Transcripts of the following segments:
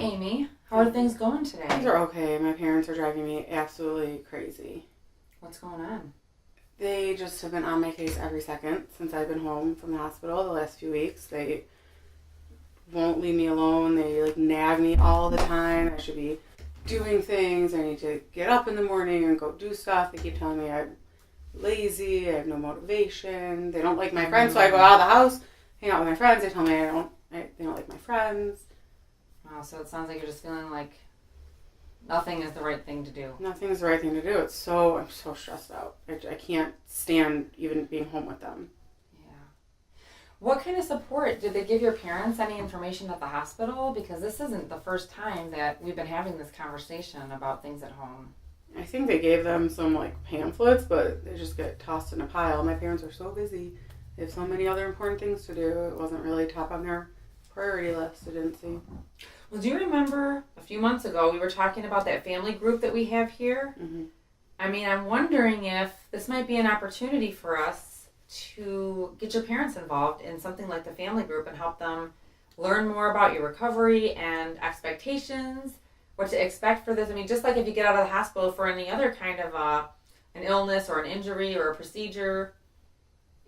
Amy. How are things going today? Things are okay. My parents are driving me absolutely crazy. What's going on? They just have been on my case every second since I've been home from the hospital the last few weeks. They won't leave me alone. They nag me all the time. I should be doing things. I need to get up in the morning and go do stuff. They keep telling me I'm lazy. I have no motivation. They don't like my friends, so I go out of the house, hang out with my friends. They tell me they don't like my friends. Wow, so it sounds like you're just feeling like nothing is the right thing to do. Nothing's the right thing to do. I'm so stressed out. I can't stand even being home with them. Yeah. What kind of support? Did they give your parents any information at the hospital? Because this isn't the first time that we've been having this conversation about things at home. I think they gave them some pamphlets, but they just get tossed in a pile. My parents are so busy. They have so many other important things to do. It wasn't really top on their priority list, I didn't see. Well, do you remember a few months ago we were talking about that family group that we have here? Mm-hmm. I mean, I'm wondering if this might be an opportunity for us to get your parents involved in something like the family group and help them learn more about your recovery and expectations, what to expect for this. I mean, just like if you get out of the hospital for any other kind of an illness or an injury or a procedure,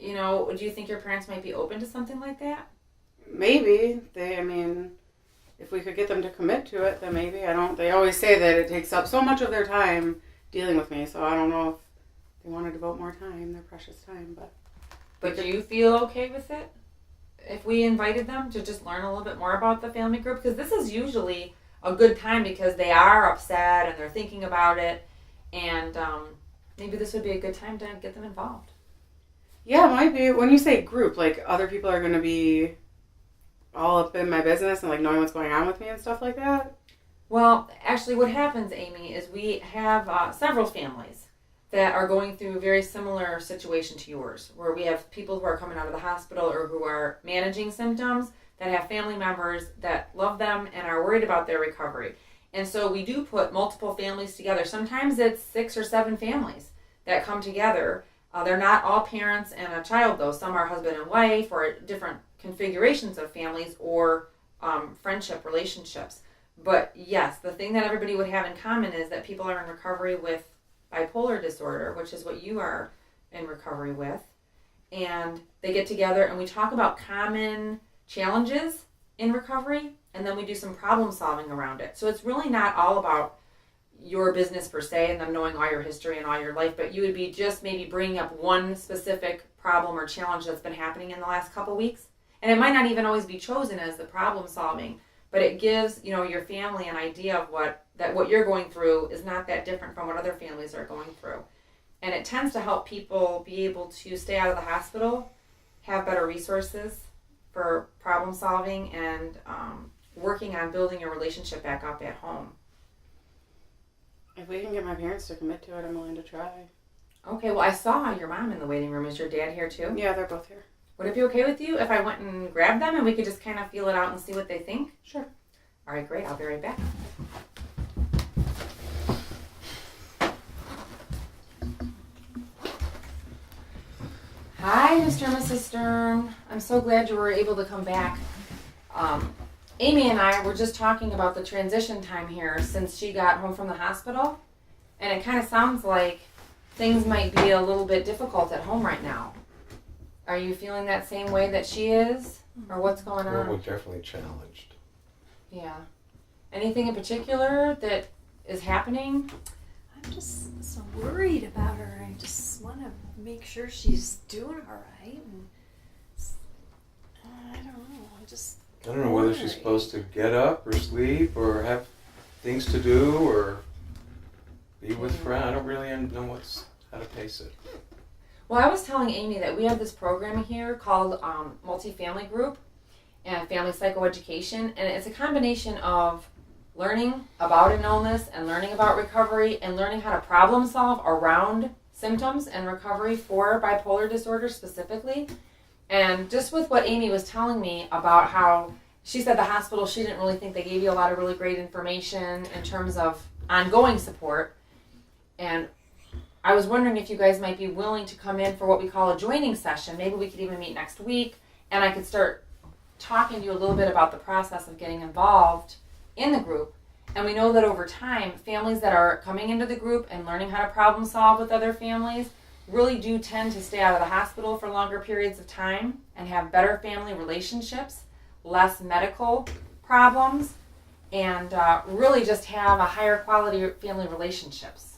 do you think your parents might be open to something like that? Maybe. If we could get them to commit to it, then maybe. They always say that it takes up so much of their time dealing with me, so I don't know if they want to devote more time, their precious time, But do you feel okay with it? If we invited them to just learn a little bit more about the family group? Because this is usually a good time because they are upset and they're thinking about it, and maybe this would be a good time to get them involved. Yeah, it might be. When you say group, other people are going to be all up in my business and knowing what's going on with me and stuff like that? Well, actually what happens, Amy, is we have several families that are going through a very similar situation to yours, where we have people who are coming out of the hospital or who are managing symptoms that have family members that love them and are worried about their recovery. And so we do put multiple families together. Sometimes it's 6 or 7 families that come together. They're not all parents and a child, though. Some are husband and wife or different configurations of families or friendship relationships. But yes, the thing that everybody would have in common is that people are in recovery with bipolar disorder, which is what you are in recovery with. And they get together and we talk about common challenges in recovery, and then we do some problem solving around it. So it's really not all about your business per se and them knowing all your history and all your life, but you would be just maybe bringing up one specific problem or challenge that's been happening in the last couple weeks. And it might not even always be chosen as the problem solving, but it gives, your family an idea of what you're going through is not that different from what other families are going through. And it tends to help people be able to stay out of the hospital, have better resources for problem solving and working on building your relationship back up at home. If we can get my parents to commit to it, I'm willing to try. Okay, well, I saw your mom in the waiting room. Is your dad here too? Yeah, they're both here. Would it be okay with you if I went and grabbed them and we could just kind of feel it out and see what they think? Sure. All right, great. I'll be right back. Hi, Mr. and Mrs. Stern. I'm so glad you were able to come back. Amy and I were just talking about the transition time here since she got home from the hospital. And it kind of sounds like things might be a little bit difficult at home right now. Are you feeling that same way that she is? Or what's going on? Well, we're definitely challenged. Yeah. Anything in particular that is happening? I'm just so worried about her. I just want to make sure she's doing all right. And I don't know. I don't know whether she's supposed to get up or sleep or have things to do or be with friends. I don't really know how to pace it. Well, I was telling Amy that we have this program here called Multifamily Group and Family Psychoeducation, and it's a combination of learning about an illness and learning about recovery and learning how to problem solve around symptoms and recovery for bipolar disorder specifically. And just with what Amy was telling me about how she said the hospital, she didn't really think they gave you a lot of really great information in terms of ongoing support. And I was wondering if you guys might be willing to come in for what we call a joining session. Maybe we could even meet next week and I could start talking to you a little bit about the process of getting involved in the group. And we know that over time, families that are coming into the group and learning how to problem solve with other families really do tend to stay out of the hospital for longer periods of time and have better family relationships, less medical problems, and really just have a higher quality family relationships.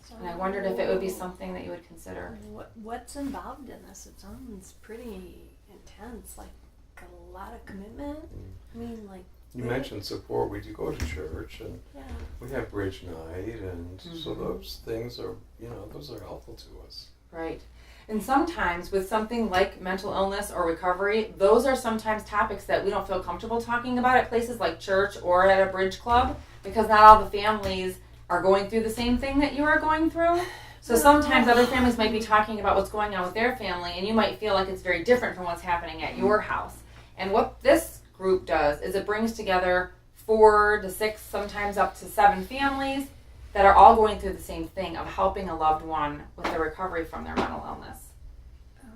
So And I wondered if it would be something that you would consider. What's involved in this? It sounds pretty intense, like a lot of commitment. I mean, like. You mentioned support. We do go to church, and Yeah. we have bridge night, and so those things are, those are helpful to us. Right. And sometimes with something like mental illness or recovery, those are sometimes topics that we don't feel comfortable talking about at places like church or at a bridge club, because not all the families are going through the same thing that you are going through. So sometimes other families might be talking about what's going on with their family, and you might feel like it's very different from what's happening at your house. And what this group does is it brings together 4 to 6, sometimes up to 7 families that are all going through the same thing of helping a loved one with the recovery from their mental illness.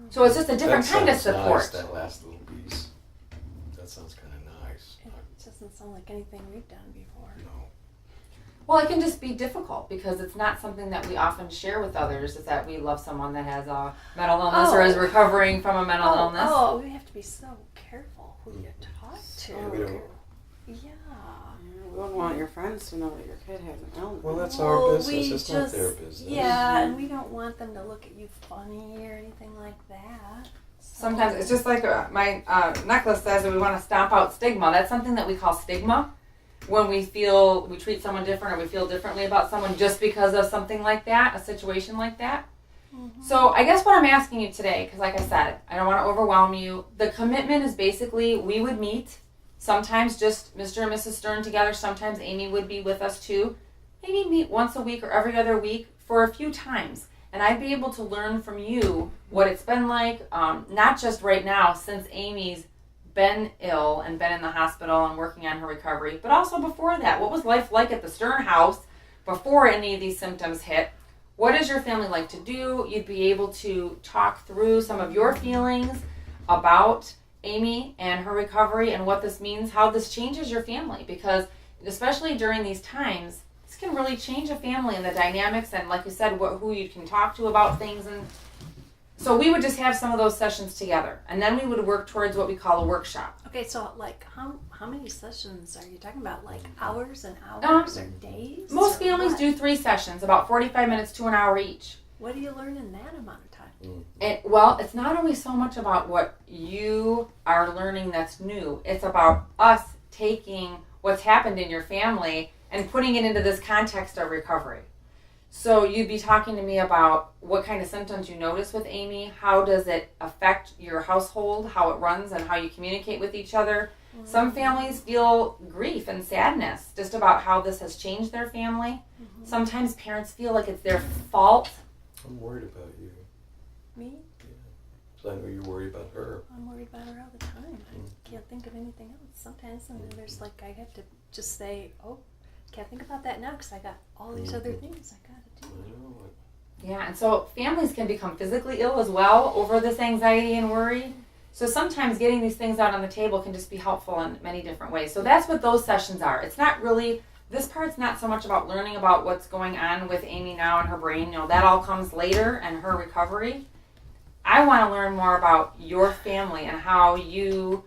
So it's just a different kind of support. Nice, that last little piece. That sounds kind of nice. It doesn't sound like anything we've done before. No. Well, it can just be difficult because it's not something that we often share with others, is that we love someone that has a mental illness or is recovering from a mental illness. Oh, we have to be so careful who you talk to. We don't. Yeah. We wouldn't want your friends to know that your kid has an illness. Well, that's our business. It's not their business. Yeah, and we don't want them to look at you funny or anything like that. Sometimes it's just like my necklace says that we want to stomp out stigma. That's something that we call stigma. When we feel we treat someone different or we feel differently about someone just because of something like that, a situation like that. Mm-hmm. So I guess what I'm asking you today, because like I said, I don't want to overwhelm you. The commitment is basically we would meet, sometimes just Mr. and Mrs. Stern together. Sometimes Amy would be with us too. Maybe meet once a week or every other week for a few times. And I'd be able to learn from you what it's been like, not just right now since Amy's been ill and been in the hospital and working on her recovery, but also before that. What was life like at the Stern house before any of these symptoms hit? What does your family like to do? You'd be able to talk through some of your feelings about Amy and her recovery and what this means, how this changes your family, because especially during these times, this can really change a family and the dynamics and, like you said, who you can talk to about things. And so we would just have some of those sessions together, and then we would work towards what we call a workshop. Okay, so like how many sessions are you talking about? Like hours and hours or days? Most or families what? do 3 sessions, about 45 minutes to an hour each. What do you learn in that amount of time? And well, it's not always so much about what you are learning that's new. It's about us taking what's happened in your family and putting it into this context of recovery. So you'd be talking to me about what kind of symptoms you notice with Amy, how does it affect your household, how it runs, and how you communicate with each other. Mm-hmm. Some families feel grief and sadness just about how this has changed their family. Mm-hmm. Sometimes parents feel like it's their fault. I'm worried about you. Me? Yeah. So I know you're worried about her. I'm worried about her all the time. I can't think of anything else. Sometimes and there's like I have to just say, oh, can't think about that now because I got all these other things I got to do. I know. Yeah, and so families can become physically ill as well over this anxiety and worry. So sometimes getting these things out on the table can just be helpful in many different ways. So that's what those sessions are. It's not really, this part's not so much about learning about what's going on with Amy now in her brain. You know, that all comes later and her recovery. I want to learn more about your family and how you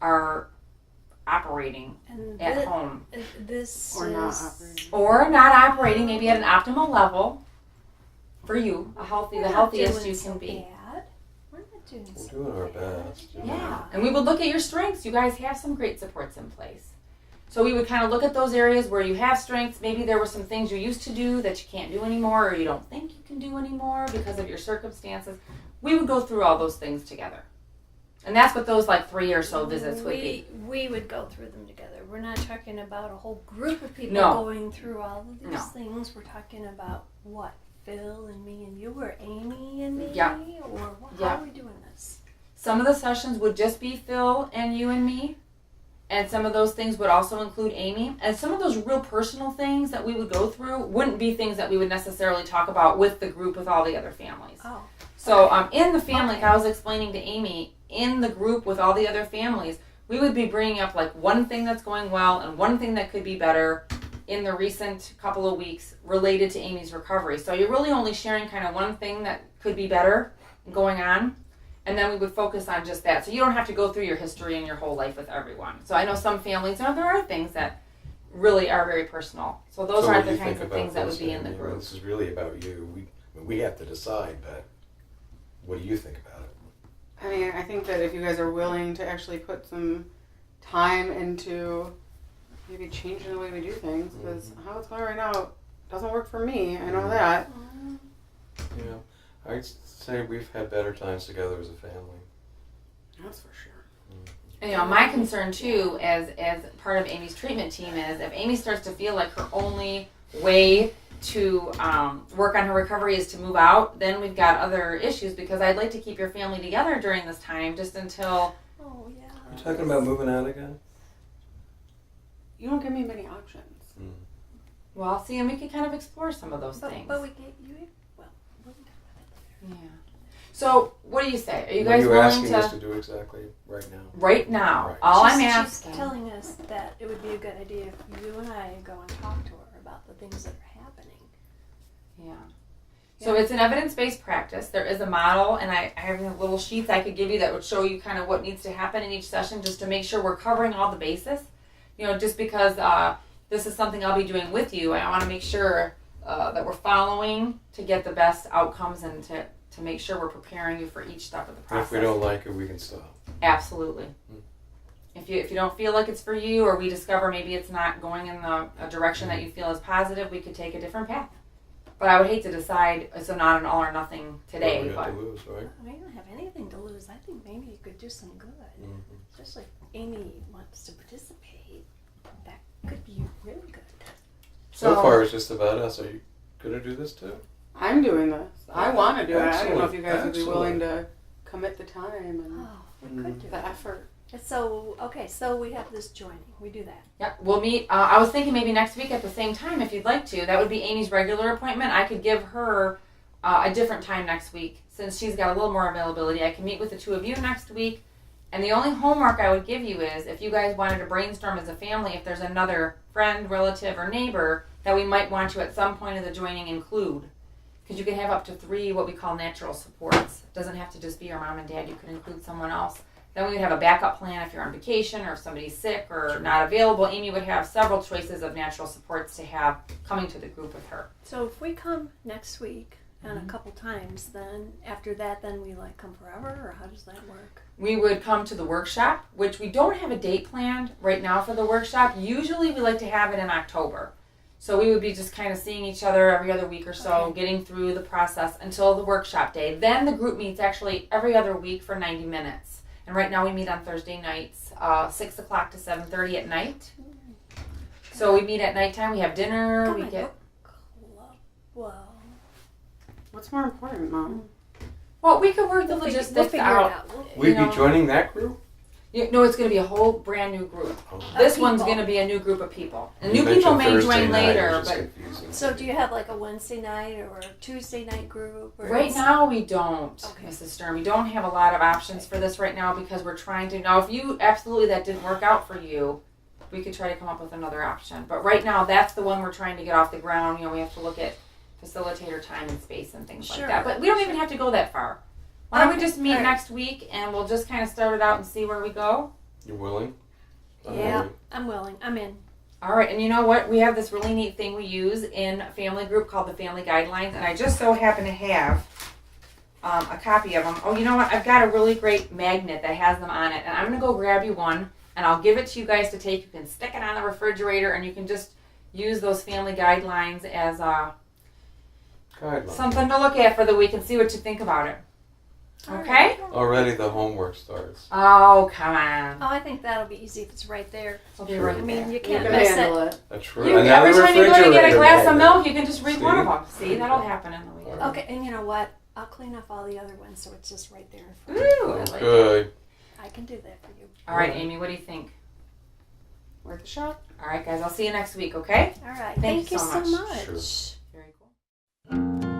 are operating And at home. This Or is, not operating. Or not operating maybe at an optimal level for you, the We're not healthiest doing you so can be. bad. We're not doing We're so doing our bad. best. Yeah, and we would look at your strengths. You guys have some great supports in place. So we would kind of look at those areas where you have strengths. Maybe there were some things you used to do that you can't do anymore or you don't think you can do anymore because of your circumstances. We would go through all those things together. And that's what those like 3 or so visits would be. We would go through them together. We're not talking about a whole group of people No. going through all of these No. things. We're talking about what? Phil and me and you, or Amy and me? Yeah. Or what? Yeah. How are we doing this? Some of the sessions would just be Phil and you and me. And some of those things would also include Amy. And some of those real personal things that we would go through wouldn't be things that we would necessarily talk about with the group with all the other families. Oh. So in the family, like I was explaining to Amy, in the group with all the other families, we would be bringing up like one thing that's going well and one thing that could be better in the recent couple of weeks related to Amy's recovery. So you're really only sharing kind of one thing that could be better going on, and then we would focus on just that. So you don't have to go through your history and your whole life with everyone. So I know some families, there are things that really are very personal. So those aren't the kinds of things that would be in the group. This is really about you. We have to decide, but what do you think about it? I mean, I think that if you guys are willing to actually put some time into maybe changing the way we do things, because how it's going right now doesn't work for me. I know that. Yeah, I'd say we've had better times together as a family. That's for sure. And, my concern too, as part of Amy's treatment team, is if Amy starts to feel like her only way to work on her recovery is to move out, then we've got other issues, because I'd like to keep your family together during this time, just until... Oh, yeah. You talking about moving out again? You don't give me many options. Well, see, and we could kind of explore some of those things. But we get you. Well, we'll talk about it later. Yeah. So, what do you say? Are you What guys are you willing asking to... us to do exactly right now? Right now, Right. all I'm She's asking... telling us that it would be a good idea if you and I go and talk to her about the things that are happening. Yeah. So it's an evidence-based practice. There is a model, and I have little sheets I could give you that would show you kind of what needs to happen in each session, just to make sure we're covering all the bases. Just because this is something I'll be doing with you, I want to make sure that we're following to get the best outcomes, and to make sure we're preparing you for each step of the And process. if we don't like it, we can stop. Absolutely. If you don't feel like it's for you, or we discover maybe it's not going in a direction that you feel is positive, we could take a different path. But I would hate to decide it's not an all or nothing today. What we But have to lose, right? We don't have anything to lose. I think maybe you could do some good. Especially if Amy wants to participate. That could be really good. So far, it's just about us. Are you going to do this too? I'm doing this. I want to do it. I don't know if you guys Excellent. would be willing to commit the time and Oh, we could do the that. effort. So, okay, so we have this joining. We do that. yeah, we'll meet. I was thinking maybe next week at the same time, if you'd like to. That would be Amy's regular appointment. I could give her a different time next week, since she's got a little more availability. I can meet with the two of you next week. And the only homework I would give you is, if you guys wanted to brainstorm as a family, if there's another friend, relative, or neighbor that we might want to at some point of the joining include. Because you can have up to 3 what we call natural supports. It doesn't have to just be your mom and dad. You can include someone else. Then we would have a backup plan if you're on vacation, or if somebody's sick or not available. Amy would have several choices of natural supports to have coming to the group with her. So if we come next week and a couple times, then after that, then we come forever, or how does that work? We would come to the workshop, which we don't have a date planned right now for the workshop. Usually we like to have it in October. So we would be just kind of seeing each other every other week or so, getting through the process until the workshop day. Then the group meets actually every other week for 90 minutes. And right now we meet on Thursday nights, 6 o'clock to 7:30 at night. So we meet at nighttime. We have dinner. Got We my get... book club. Well, What's more important, Mom? Well, we could work the we'll logistics figure out. it out. We'd be joining that group? No, it's going to be a whole brand new group. This one's people. going to be a new group of people. And You new people may mentioned Thursday join night, later, it was just but confusing. So do you have a Wednesday night or a Tuesday night group? Or right now we don't, Okay. Mrs. Stern. We don't have a lot of options for this right now, because we're trying to... Now, if you absolutely that didn't work out for you, we could try to come up with another option. But right now, that's the one we're trying to get off the ground. We have to look at facilitator time and space and things like Sure. that. But we don't even have to go that far. Why don't we Okay. just meet All right. next week, and we'll just kind of start it out and see where we go? You willing? I'm Yeah, willing. I'm willing. I'm in. All right, and you know what? We have this really neat thing we use in a family group called the Family Guidelines, and I just so happen to have a copy of them. Oh, you know what? I've got a really great magnet that has them on it, and I'm going to go grab you one, and I'll give it to you guys to take. You can stick it on the refrigerator, and you can just use those Family Guidelines as Guidelines. something to look at for the week and see what you think about it. Okay? Already the homework starts. Oh, come on. Oh, I think that'll be easy if it's right there. It'll be Sure. right I mean, there. you You can't can miss handle it. it. That's true. You, every time you go to get a glass of milk, you can just read one of them. See, that'll happen in the week. Okay, and you know what? I'll clean up all the other ones so it's just right there in front. Ooh, I like it. Good. I can do that for you. All right, Amy, what do you think? Worth a shot. All right, guys, I'll see you next week, okay? All right. Thank Thank you you so so much. much. Very cool.